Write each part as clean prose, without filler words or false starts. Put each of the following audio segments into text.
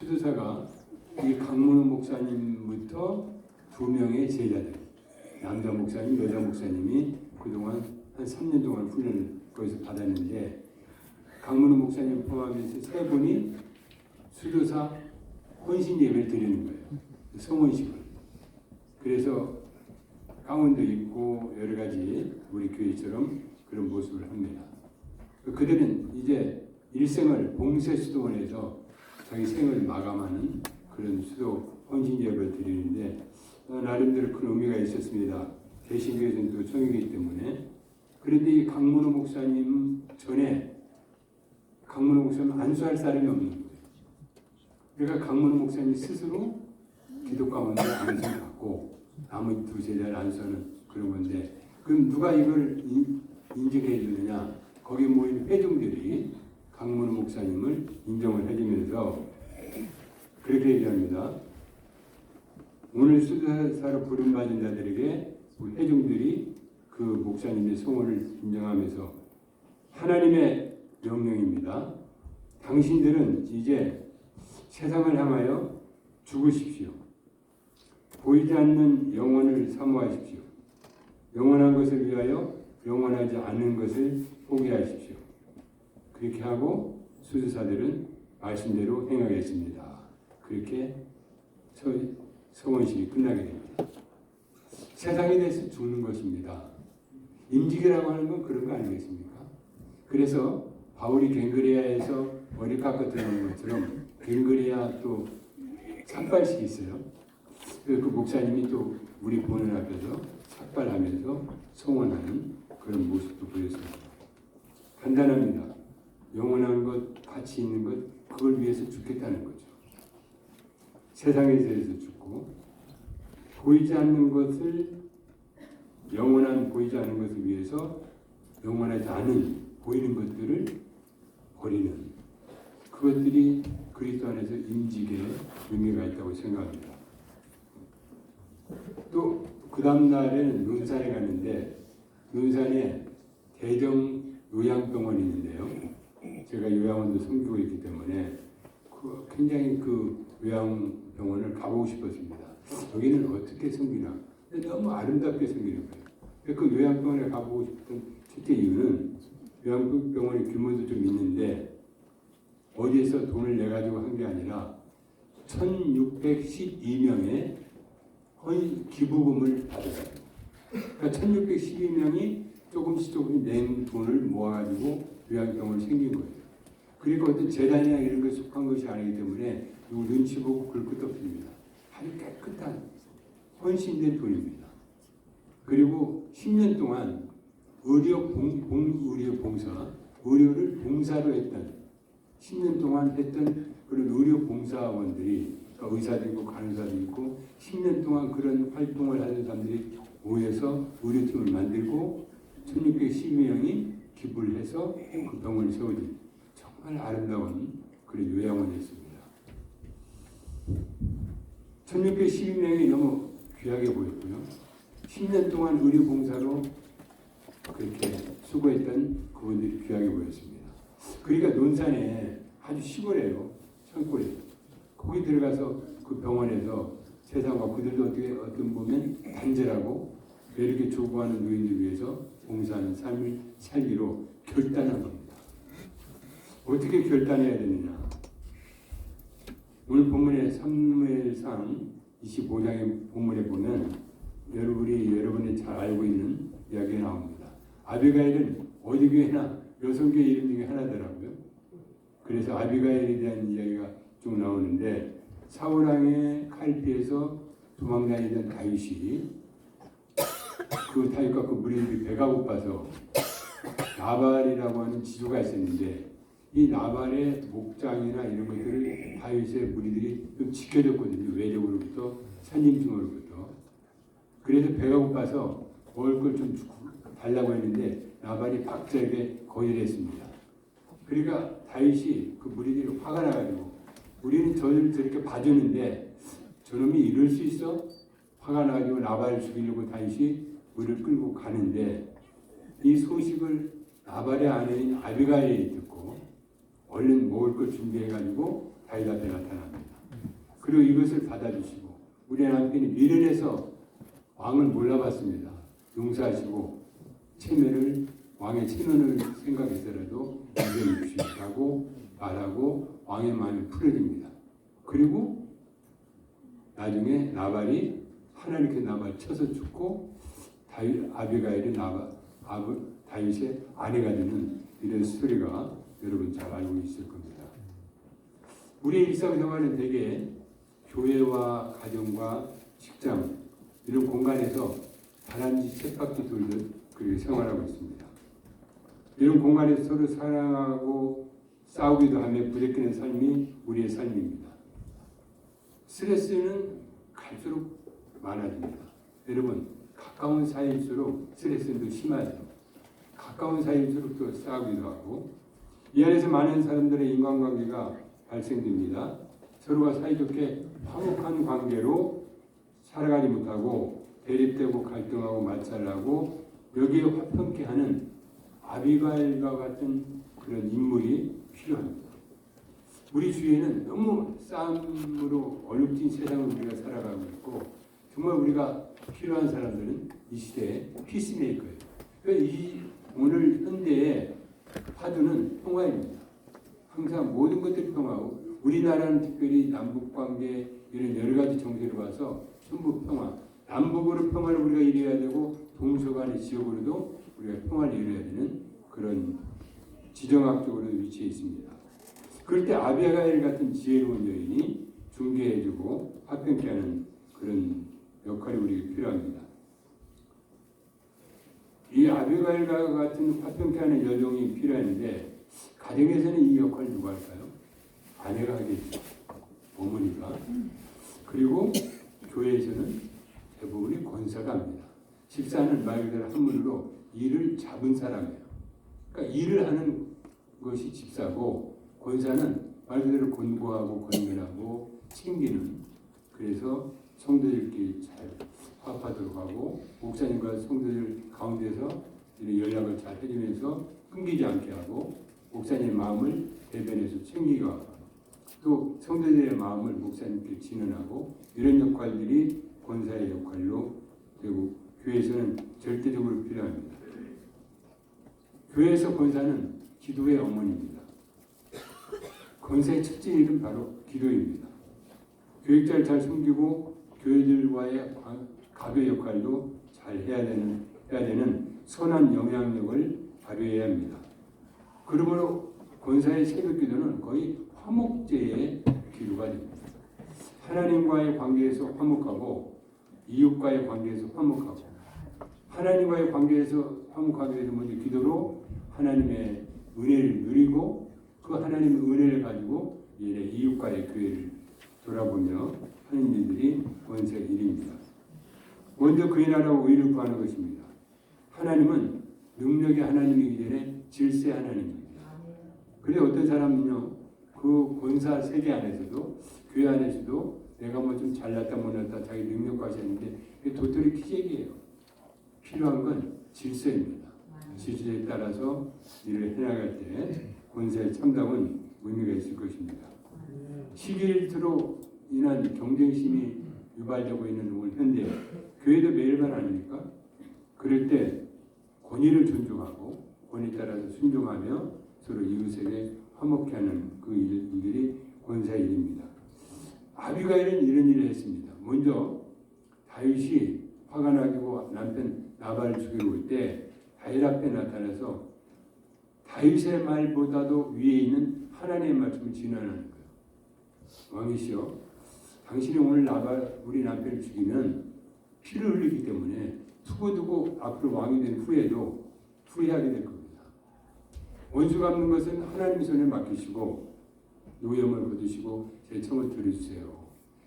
수도사가 이 강문호 목사님부터 두 명의 제자들, 남자 목사님, 여자 목사님이 그동안 한 3년 동안 훈련을 거기서 받았는데, 강문호 목사님 포함해서 세 분이 수도사 헌신 예배를 드리는 거예요. 성원식을. 그래서 가운도 있고 여러 가지 우리 교회처럼 그런 모습을 합니다. 그들은 이제 일생을 봉쇄 수도원에서 자기 생을 마감하는 그런 수도 헌신 예배를 드리는데, 나름대로 큰 의미가 있었습니다. 대신교에서는 또 청이기 때문에. 그런데 이 강문호 목사님 전에 강문호 목사님은 안수할 사람이 없는 거예요. 그러니까 강문호 목사님 스스로 기도 가운데 안수를 받고 남은 두 제자를 안수하는 그런 건데, 그럼 누가 이걸 인정해 주느냐? 거기 모인 회중들이 강문호 목사님을 인정을 해주면서 그렇게 얘기합니다. 오늘 수도사로 부름받은 자들에게 우리 회중들이 그 목사님의 소원을 인정하면서 하나님의 명령입니다. 당신들은 이제 세상을 향하여 죽으십시오. 보이지 않는 영혼을 사모하십시오. 영원한 것을 위하여 영원하지 않는 것을 포기하십시오. 그렇게 하고 수도사들은 말씀대로 행하겠습니다. 그렇게 서원식이 끝나게 됩니다. 세상에 대해서 죽는 것입니다. 임직이라고 하는 건 그런 거 아니겠습니까? 그래서 바울이 갱그레아에서 머리 깎아 들어오는 것처럼 갱그레아 또 삭발식이 있어요. 그 목사님이 또 우리 보는 앞에서 삭발하면서 송원하는 그런 모습도 보였습니다. 간단합니다. 영원한 것, 가치 있는 것, 그걸 위해서 죽겠다는 거죠. 세상에 대해서 죽고 보이지 않는 것을, 영원한 보이지 않는 것을 위해서 영원하지 않은 보이는 것들을 버리는, 그것들이 그리스도 안에서 임직의 의미가 있다고 생각합니다. 또 그 다음 날에는 논산에 갔는데, 논산에 대정 요양병원이 있는데요. 제가 요양원도 섬기고 있기 때문에 굉장히 그 요양병원을 가보고 싶었습니다. 여기는 어떻게 섬기나? 너무 아름답게 섬기는 거예요. 그 요양병원에 가보고 싶은 첫째 이유는 요양병원의 규모도 좀 있는데 어디에서 돈을 내가지고 한 게 아니라 1612명의 기부금을 받았어요. 그러니까 1612명이 조금씩 낸 돈을 모아가지고 요양병원을 생긴 거예요. 그리고 어떤 재단이나 이런 것에 속한 것이 아니기 때문에 누구 눈치 보고 그럴 것도 없습니다. 아주 깨끗한 헌신된 돈입니다. 그리고 10년 동안 의료를 봉사로 했던, 10년 동안 했던 그런 의료 봉사원들이, 그러니까 의사도 있고 간호사도 있고 10년 동안 그런 활동을 하는 사람들이 모여서 의료팀을 만들고 1612명이 기부를 해서 그 병원을 세워진 정말 아름다운 그런 요양원이었습니다. 1612명이 너무 귀하게 보였고요. 10년 동안 의료봉사로 그렇게 수고했던 그분들이 귀하게 보였습니다. 그러니까 논산에 아주 시골이에요. 산골이에요. 거기 들어가서 그 병원에서 세상과 그들도 어떤 보면 단절하고 이렇게 조구하는 노인들 위해서 봉사하는 삶을 살기로 결단한 겁니다. 어떻게 결단해야 되느냐? 오늘 본문의 사무엘상 25장의 본문에 보면 여러분이 잘 알고 있는 이야기가 나옵니다. 아비가일은 어디 교회나 여성교회 이름 중에 하나더라고요. 그래서 아비가일에 대한 이야기가 쭉 나오는데, 사울왕의 칼 피해서 도망다니던 다윗이 그 다윗과 그 무리들이 배가 고파서 나발이라고 하는 지도가 있었는데, 이 나발의 목장이나 이런 것들을 다윗의 무리들이 좀 지켜줬거든요. 외적으로부터, 선임중으로부터. 그래서 배가 고파서 먹을 걸 좀 달라고 했는데 나발이 박절하게 거절했습니다. 그러니까 다윗이 그 무리들이 화가 나가지고, 우리는 저를 저렇게 봐주는데 저놈이 이럴 수 있어? 화가 나가지고 나발을 죽이려고 다윗이 물을 끌고 가는데, 이 소식을 나발의 아내인 아비가일이 듣고 얼른 먹을 걸 준비해가지고 다윗 앞에 나타납니다. 그리고 이것을 받아주시고 우리 남편이 미련해서 왕을 몰라봤습니다. 용서하시고 왕의 체면을 생각해서라도 인정해 주시라고 말하고 왕의 마음이 풀어집니다. 그리고 나중에 나발이 하나님께 나발 쳐서 죽고 아비가일이 다윗의 아내가 되는 이런 스토리가 여러분 잘 알고 있을 겁니다. 우리의 일상생활은 대개 교회와 가정과 직장 이런 공간에서 다람쥐 쳇바퀴 돌듯 그렇게 생활하고 있습니다. 이런 공간에서 서로 사랑하고 싸우기도 하며 부대끼는 삶이 우리의 삶입니다. 스트레스는 갈수록 많아집니다. 여러분 가까운 사이일수록 스트레스는 더 심하죠. 가까운 사이일수록 더 싸우기도 하고 이 안에서 많은 사람들의 인간관계가 발생됩니다. 서로가 사이좋게 화목한 관계로 살아가지 못하고 대립되고 갈등하고 마찰하고 여기에 화평케 하는 아비가일과 같은 그런 인물이 필요합니다. 우리 주위에는 너무 싸움으로 얼룩진 세상을 우리가 살아가고 있고 정말 우리가 필요한 사람들은 이 시대의 피스메이커예요. 그러니까 오늘 현대의 화두는 평화입니다. 항상 모든 것들이 평화고 우리나라는 특별히 남북관계 이런 여러 가지 정세를 봐서 전부 평화. 남북으로 평화를 우리가 이뤄야 되고 동서간의 지역으로도 우리가 평화를 이뤄야 되는 그런 지정학적으로 위치해 있습니다. 그럴 때 아비가일 같은 지혜로운 여인이 중개해주고 화평케 하는 그런 역할이 우리에게 필요합니다. 이 아비가일과 같은 화평케 하는 여종이 필요한데 가정에서는 이 역할을 누가 할까요? 아내가 하겠죠. 어머니가. 그리고 교회에서는 대부분이 권사가 합니다. 집사는 말 그대로 한문으로 일을 잡은 사람이에요. 그러니까 일을 하는 것이 집사고 권사는 말 그대로 권고하고 권면하고 챙기는 그래서 성도들끼리 잘 화합하도록 하고 목사님과 성도들 가운데서 이런 연락을 잘 해주면서 끊기지 않게 하고 목사님의 마음을 대변해서 챙기고 하고 또 성도들의 마음을 목사님께 진언하고 이런 역할들이 권사의 역할로 되고 교회에서는 절대적으로 필요합니다. 교회에서 권사는 기도의 어머니입니다. 권사의 첫째 일은 바로 기도입니다. 교육자를 잘 섬기고 교회들과의 가교 역할도 잘 해야 되는 선한 영향력을 발휘해야 합니다. 그러므로 권사의 새벽 기도는 거의 화목제의 기도가 됩니다. 하나님과의 관계에서 화목하고 이웃과의 관계에서 화목하고 하나님과의 관계에서 화목하게 되는 먼저 기도로 하나님의 은혜를 누리고 그 하나님의 은혜를 가지고 이웃과의 교회를 돌아보며 하는 일들이 권사의 일입니다. 먼저 그의 나라와 의를 구하는 것입니다. 하나님은 능력의 하나님이기 전에 질서의 하나님입니다. 그런데 어떤 사람은요, 그 권사 세계 안에서도 교회 안에서도 내가 뭐 좀 잘났다 못났다 자기 능력 과시하는데 그게 도토리 키재기예요. 필요한 건 질서입니다. 질서에 따라서 일을 해나갈 때 권사의 참담은 의미가 있을 것입니다. 시기일투로 인한 경쟁심이 유발되고 있는 오늘 현대 교회도 매일만 아닙니까? 그럴 때 권위를 존중하고 권위에 따라서 순종하며 서로 이웃에게 화목케 하는 그 일들이 권사의 일입니다. 아비가일은 이런 일을 했습니다. 먼저 다윗이 화가 나고 남편 나발을 죽이러 올 때 다윗 앞에 나타나서 다윗의 말보다도 위에 있는 하나님의 말씀을 진언하는 거예요. 왕이시여, 당신이 오늘 우리 남편을 죽이면 피를 흘리기 때문에 두고두고 앞으로 왕이 된 후에도 후회하게 될 겁니다. 원수 갚는 것은 하나님 손에 맡기시고 노염을 거두시고 제 청을 들어주세요.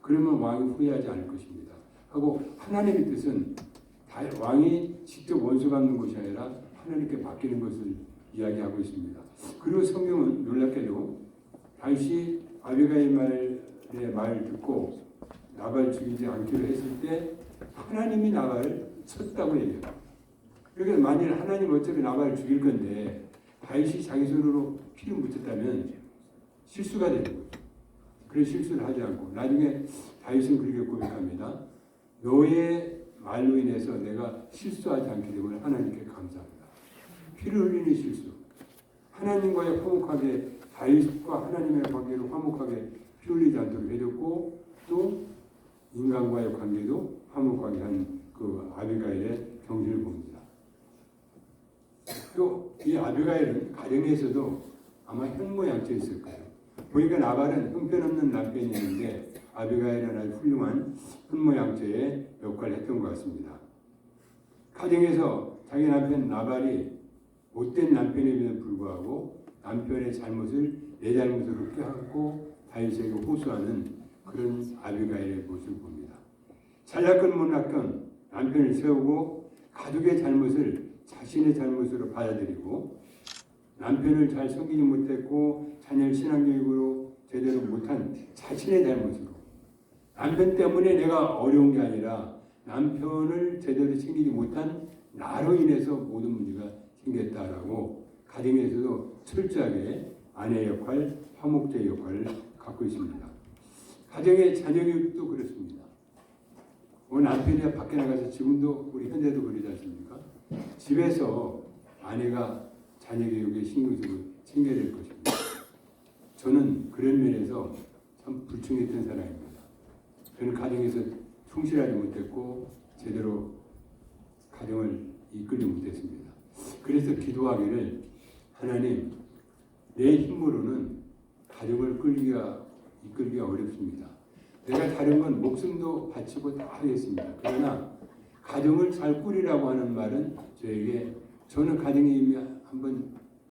그러면 왕이 후회하지 않을 것입니다. 하고 하나님의 뜻은 왕이 직접 원수 갚는 것이 아니라 하나님께 맡기는 것을 이야기하고 있습니다. 그리고 성경은 놀랍게도 다윗이 아비가일 말을 듣고 나발을 죽이지 않기로 했을 때 하나님이 나발을 쳤다고 얘기해요. 그러니까 만일 하나님 어차피 나발을 죽일 건데 다윗이 자기 손으로 피를 묻혔다면 실수가 되는 거죠. 그런 실수를 하지 않고 나중에 다윗은 그렇게 고백합니다. 너의 말로 인해서 내가 실수하지 않게 되면 하나님께 감사합니다. 피를 흘리는 실수. 하나님과의 화목하게 다윗과 하나님의 관계를 화목하게 피 흘리지 않도록 해줬고 또 인간과의 관계도 화목하게 한 그 아비가일의 경지를 봅니다. 또 이 아비가일은 가정에서도 아마 현모양처였을 거예요. 보니까 나발은 형편없는 남편이었는데 아비가일은 아주 훌륭한 현모양처의 역할을 했던 것 같습니다. 가정에서 자기 남편 나발이 못된 남편임에도 불구하고 남편의 잘못을 내 잘못으로 껴안고 다윗에게 호소하는 그런 아비가일의 모습을 봅니다. 잘났건 못났건 남편을 세우고 가족의 잘못을 자신의 잘못으로 받아들이고 남편을 잘 섬기지 못했고 자녀를 신앙교육으로 제대로 못한 자신의 잘못으로 남편 때문에 내가 어려운 게 아니라 남편을 제대로 챙기지 못한 나로 인해서 모든 문제가 생겼다라고 가정에서도 철저하게 아내의 역할, 화목제의 역할을 갖고 있습니다. 가정의 자녀 교육도 그렇습니다. 남편이 밖에 나가서 지금도 우리 현대도 그러지 않습니까? 집에서 아내가 자녀 교육에 신경을 챙겨야 될 것입니다. 저는 그런 면에서 참 불충했던 사람입니다. 저는 가정에서 충실하지 못했고 제대로 가정을 이끌지 못했습니다. 그래서 기도하기를 하나님 내 힘으로는 가정을 이끌기가 어렵습니다. 내가 다른 건 목숨도 바치고 다 하겠습니다. 그러나 가정을 잘 꾸리라고 하는 말은 저는 가정에 이미 한번